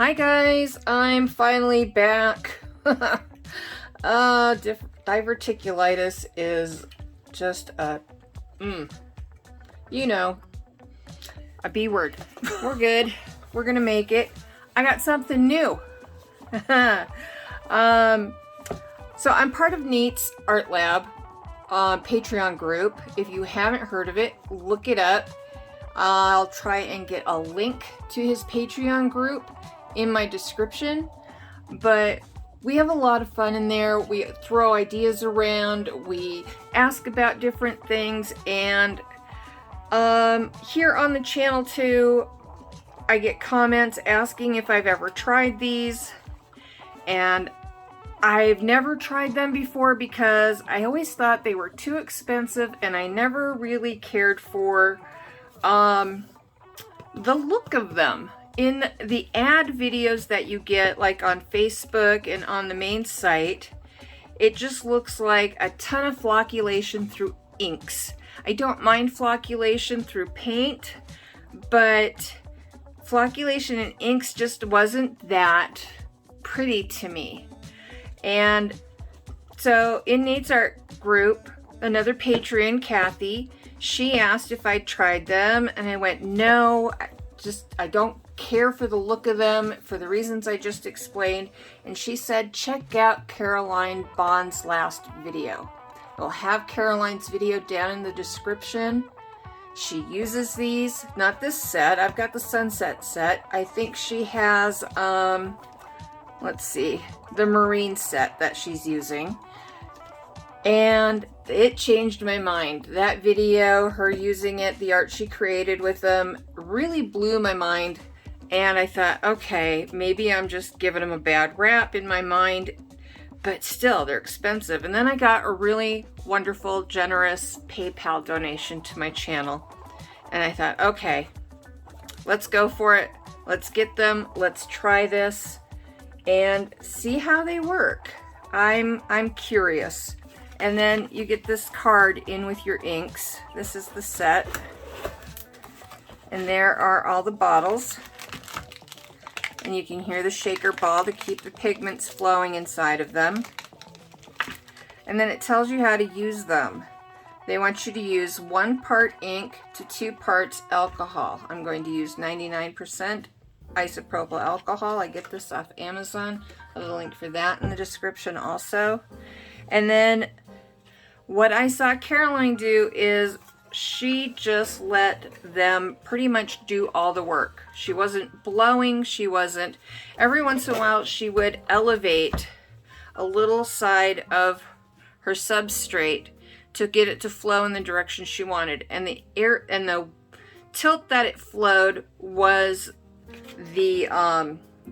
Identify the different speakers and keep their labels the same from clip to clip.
Speaker 1: Hi guys, I'm finally back. Diverticulitis is just a, you know, a B word. We're good. We're gonna make it. I got something new. So I'm part of Nate's Art Lab Patreon group. If you haven't heard of it, look it up. I'll try and get a link to his Patreon group in my description, but we have a lot of fun in there. We throw ideas around, we ask about different things, and here on the channel too, I get comments asking if I've ever tried these, and I've never tried them before because I always thought they were too expensive and I never really cared for the look of them. In the ad videos that you get, like on Facebook and on the main site, it just looks like a ton of flocculation through inks. I don't mind flocculation through paint, but flocculation in inks just wasn't that pretty to me. And so in Nate's art group, another Patreon, Kathy, she asked if I tried them, and I went, no, I don't care for the look of them for the reasons I just explained. And she said, check out Caroline Bond's last video. We'll have Caroline's video down in the description. She uses these, not this set. I've got the Sunset set. I think she has, let's see, the Marine set that she's using. And it changed my mind. That video, her using it, the art she created with them, really blew my mind. And I thought, okay, maybe I'm just giving them a bad rap in my mind, but still, they're expensive. And then I got a really wonderful, generous PayPal donation to my channel. And I thought, okay, let's go for it. Let's get them. Let's try this and see how they work. I'm curious. And then you get this card in with your inks. This is the set. And there are all the bottles. And you can hear the shaker ball to keep the pigments flowing inside of them. And then it tells you how to use them. They want you to use 1 part ink to 2 parts alcohol. I'm going to use 99% isopropyl alcohol. I get this off Amazon. I'll have a link for that in the description also. And then what I saw Caroline do is she just let them pretty much do all the work. She wasn't blowing, she wasn't. Every once in a while she would elevate a little side of her substrate to get it to flow in the direction she wanted. And the air and the tilt that it flowed was the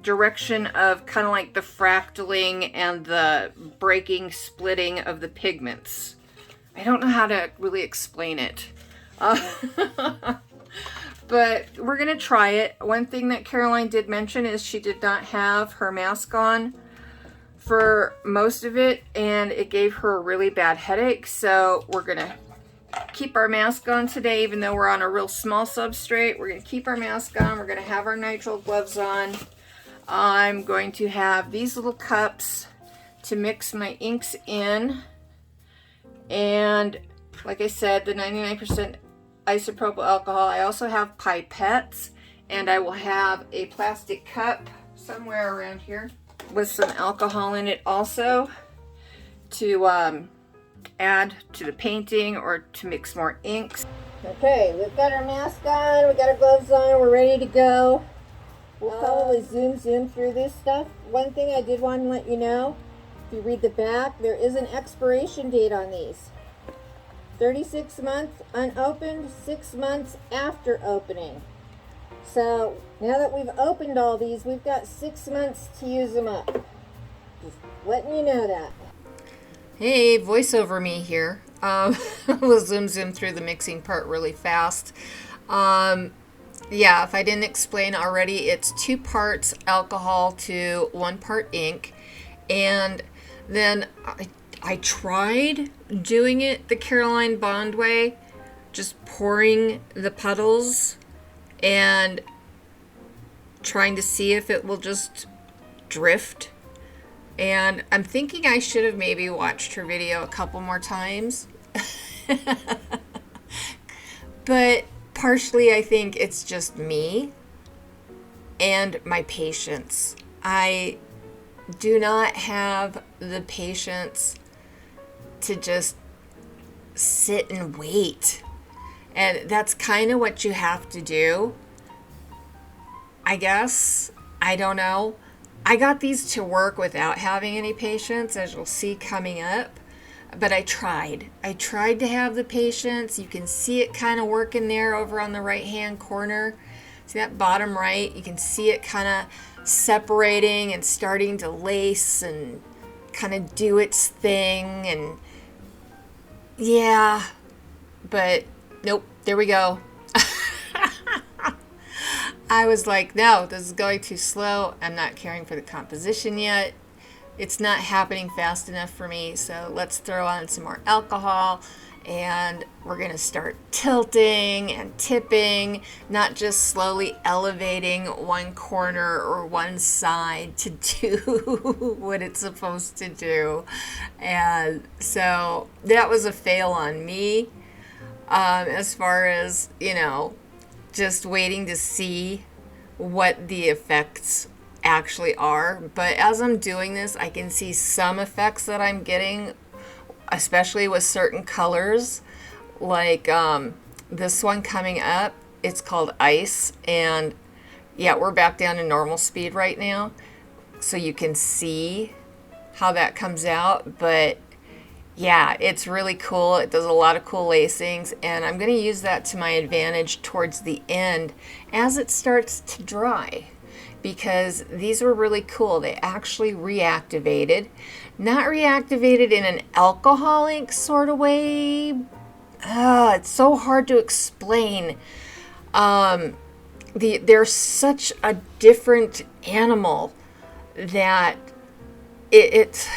Speaker 1: direction of kind of like the fractaling and the breaking, splitting of the pigments. I don't know how to really explain it. But we're going to try it. One thing that Caroline did mention is she did not have her mask on for most of it, and it gave her a really bad headache. So we're going to keep our mask on today, even though we're on a real small substrate. We're going to keep our mask on. We're going to have our nitrile gloves on. I'm going to have these little cups to mix my inks in. And like I said, the 99% isopropyl alcohol. I also have pipettes, and I will have a plastic cup somewhere around here with some alcohol in it also to add to the painting or to mix more inks. Okay, we've got our mask on, we got our gloves on, we're ready to go. We'll probably zoom through this stuff. One thing I did want to let you know, if you read the back, there is an expiration date on these. 36 months unopened, 6 months after opening. So now that we've opened all these, we've got 6 months to use them up. Just letting you know that. Hey, voiceover me here. We'll zoom through the mixing part really fast. Yeah, if I didn't explain already, it's 2 parts alcohol to 1 part ink. And then I tried doing it the Caroline Bond way, just pouring the puddles and trying to see if it will just drift. And I'm thinking I should have maybe watched her video a couple more times. But partially I think it's just me and my patience. I do not have the patience to just sit and wait. And that's kind of what you have to do, I guess. I don't know. I got these to work without having any patience, as you'll see coming up. But I tried. I tried to have the patience. You can see it kind of working there over on the right-hand corner. See that bottom right? You can see it kind of separating and starting to lace and kind of do its thing. And yeah, but nope, there we go. I was like, no, this is going too slow. I'm not caring for the composition yet. It's not happening fast enough for me. So let's throw on some more alcohol and we're going to start tilting and tipping, not just slowly elevating one corner or one side to do what it's supposed to do. And so that was a fail on me, as far as, you know, just waiting to see what the effects actually are. But as I'm doing this, I can see some effects that I'm getting, especially with certain colors, like this one coming up. It's called Ice, and yeah, we're back down to normal speed right now, so you can see how that comes out. But yeah, it's really cool. It does a lot of cool lacings, and I'm going to use that to my advantage towards the end as it starts to dry, because these were really cool. They actually reactivated. Not reactivated in an alcohol ink sort of way. It's so hard to explain. They're such a different animal that it's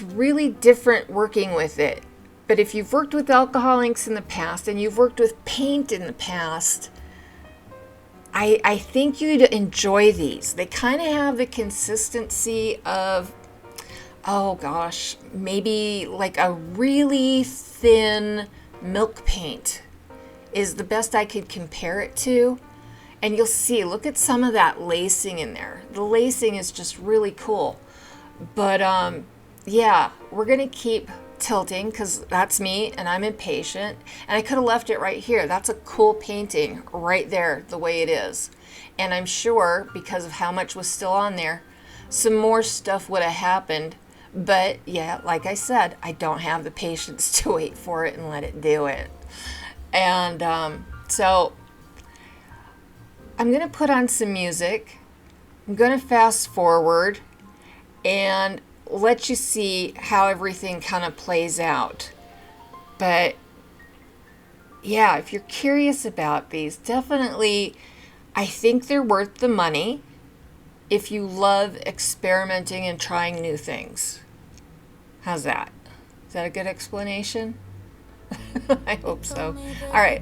Speaker 1: really different working with it. But if you've worked with alcohol inks in the past and you've worked with paint in the past, I think you'd enjoy these. They kind of have the consistency of, oh gosh, maybe like a really thin milk paint is the best I could compare it to. And you'll see, look at some of that lacing in there. The lacing is just really cool. But yeah, we're gonna keep tilting because that's me and I'm impatient, and I could have left it right here. That's a cool painting right there the way it is, and I'm sure because of how much was still on there, some more stuff would have happened. But yeah, like I said, I don't have the patience to wait for it and let it do it. And so I'm gonna put on some music. I'm gonna fast forward and let you see how everything kind of plays out. But yeah, if you're curious about these, definitely, I think they're worth the money if you love experimenting and trying new things. How's that? Is that a good explanation? I hope so. All right,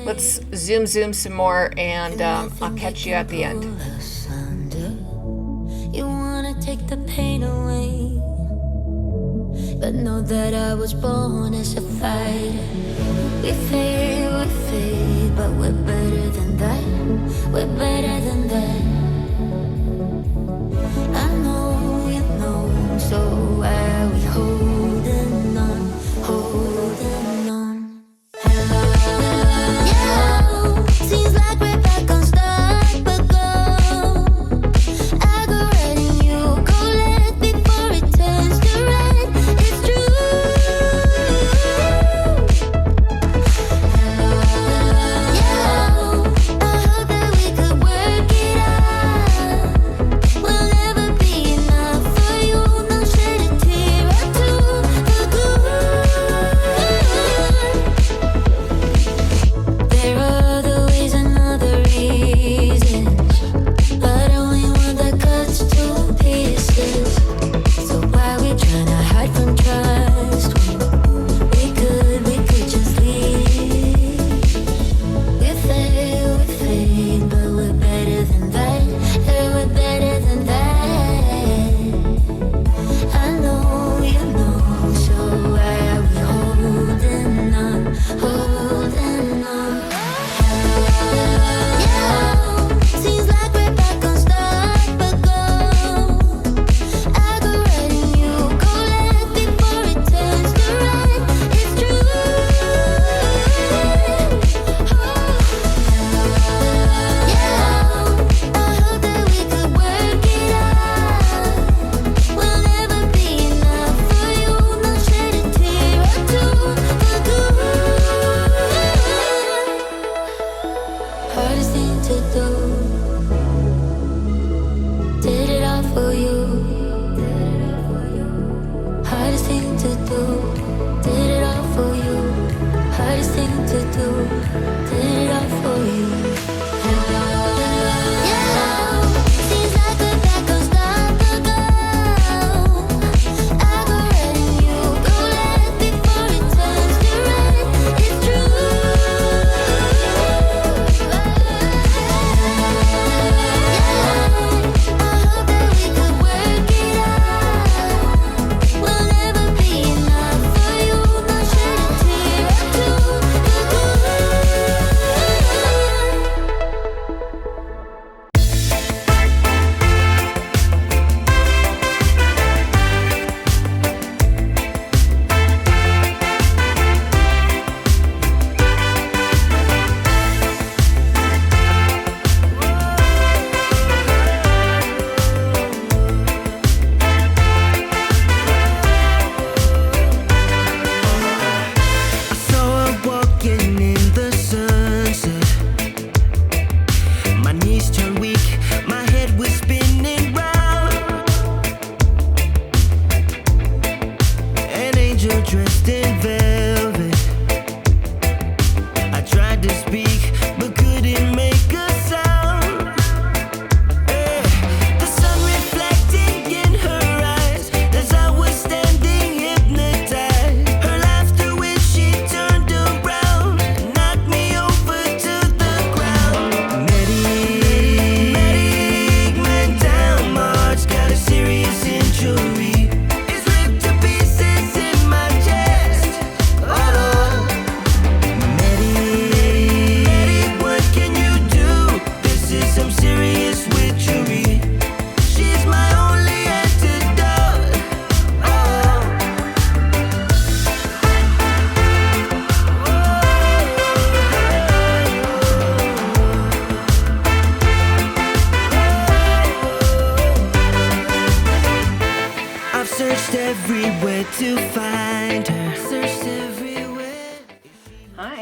Speaker 1: let's zoom some more, and I'll catch you at the end.
Speaker 2: You wanna take the pain away, but know that I was born as a fighter. We fade, but we're better than that. We're better than that. I know you know, so why we holding on, holding on. Yeah, seems like we're back on start, but go.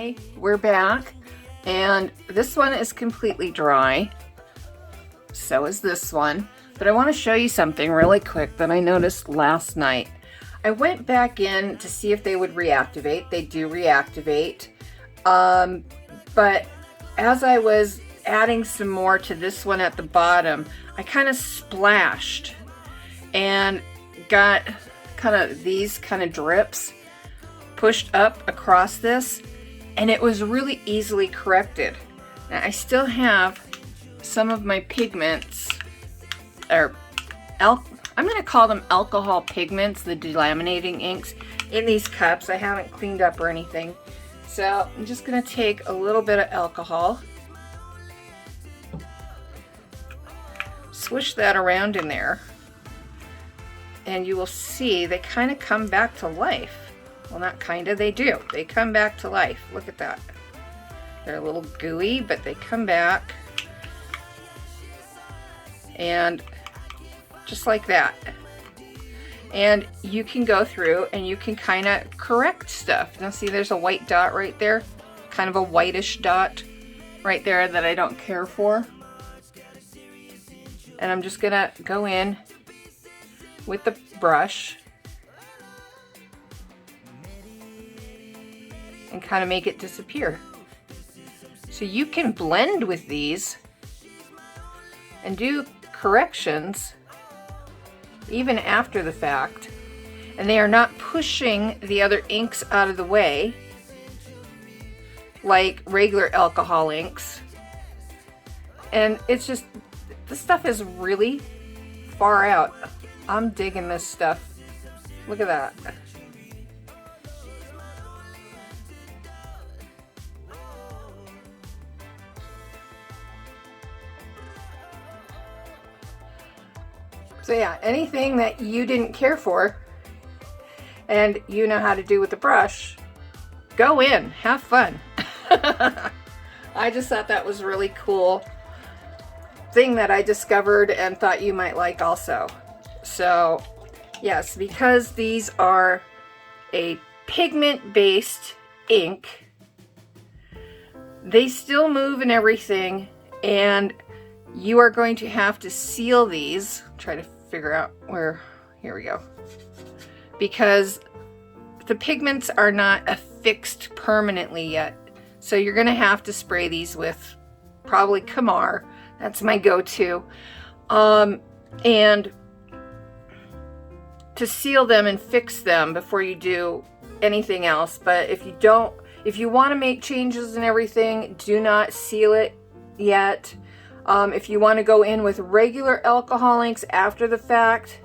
Speaker 1: Okay, we're back, and this one is completely dry. So is this one. But I want to show you something really quick that I noticed last night. I went back in to see if they would reactivate. They do reactivate. But as I was adding some more to this one at the bottom, I kind of splashed and got kind of these kind of drips pushed up across this, and it was really easily corrected. Now I still have some of my pigments, or I'm going to call them alcohol pigments, the delaminating inks, in these cups. I haven't cleaned up or anything. So I'm just going to take a little bit of alcohol, swish that around in there, and you will see they kind of come back to life. Well, not kind of, they do. They come back to life. Look at that. They're a little gooey, but they come back. And just like that. And you can go through and you can kind of correct stuff. Now see, there's a white dot right there, kind of a whitish dot right there that I don't care for. And I'm just gonna go in with the brush and kind of make it disappear. So you can blend with these and do corrections even after the fact, and they are not pushing the other inks out of the way like regular alcohol inks. And it's just, this stuff is really far out. I'm digging this stuff. Look at that. So yeah, anything that you didn't care for and you know how to do with the brush, go in, have fun. I just thought that was really cool thing that I discovered and thought you might like also. So yes, because these are a pigment-based ink, they still move and everything, and you are going to have to seal these. Try to figure out where, here we go. Because the pigments are not affixed permanently yet. So you're gonna have to spray these with probably Kamar. That's my go-to. And to seal them and fix them before you do anything else. But if you want to make changes and everything, do not seal it yet. If you want to go in with regular alcohol inks after the fact,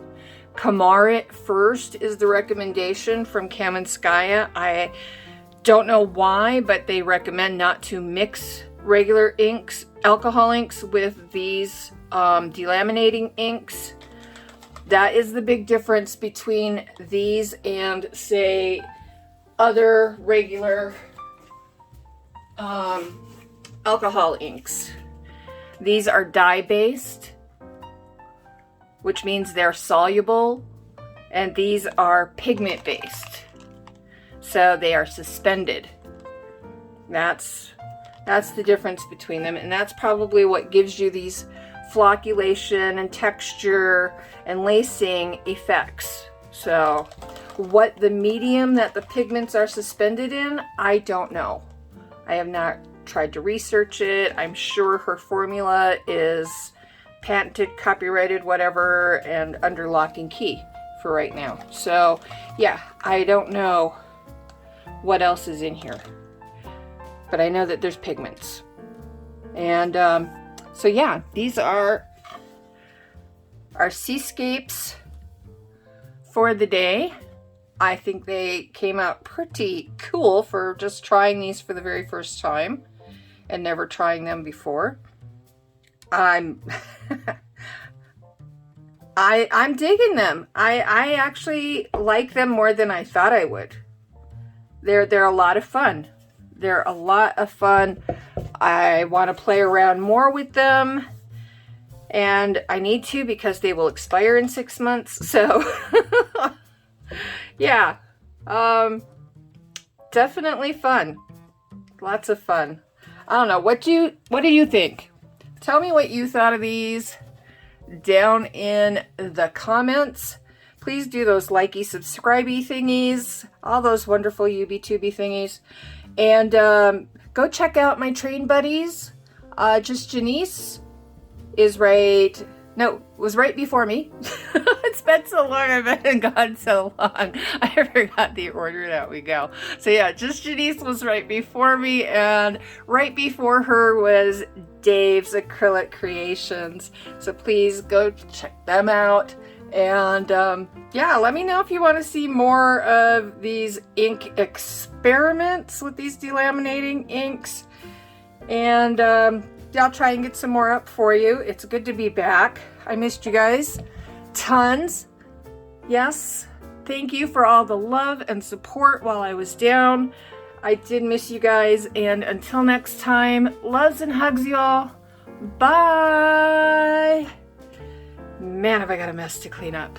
Speaker 1: Kamar it first is the recommendation from Kamenskaya. I don't know why, but they recommend not to mix regular inks, alcohol inks, with these delaminating inks. That is the big difference between these and, say, other regular alcohol inks. These are dye-based, which means they're soluble, and these are pigment-based, so they are suspended. That's the difference between them, and that's probably what gives you these flocculation and texture and lacing effects. So what the medium that the pigments are suspended in, I don't know. I have not tried to research it. I'm sure her formula is patented, copyrighted, whatever, and under lock and key for right now. So yeah, I don't know what else is in here, but I know that there's pigments. And so yeah, these are our seascapes for the day. I think they came out pretty cool for just trying these for the very first time and never trying them before. I'm digging them. I actually like them more than I thought I would. They're a lot of fun. They're a lot of fun. I want to play around more with them, and I need to because they will expire in 6 months. So yeah, definitely fun. Lots of fun. I don't know, what do you think? Tell me what you thought of these down in the comments. Please do those likey, subscribey thingies, all those wonderful UB2B thingies. And go check out my train buddies. Just Janice was right before me. It's been so long, I've been gone so long. I forgot the order that we go. So yeah, Just Janice was right before me, and right before her was Dave's Acrylic Creations. So please go check them out. And yeah, let me know if you want to see more of these ink experiments with these delaminating inks. And I'll try and get some more up for you. It's good to be back. I missed you guys tons. Yes, thank you for all the love and support while I was down. I did miss you guys, and until next time, loves and hugs y'all. Bye. Man, have I got a mess to clean up.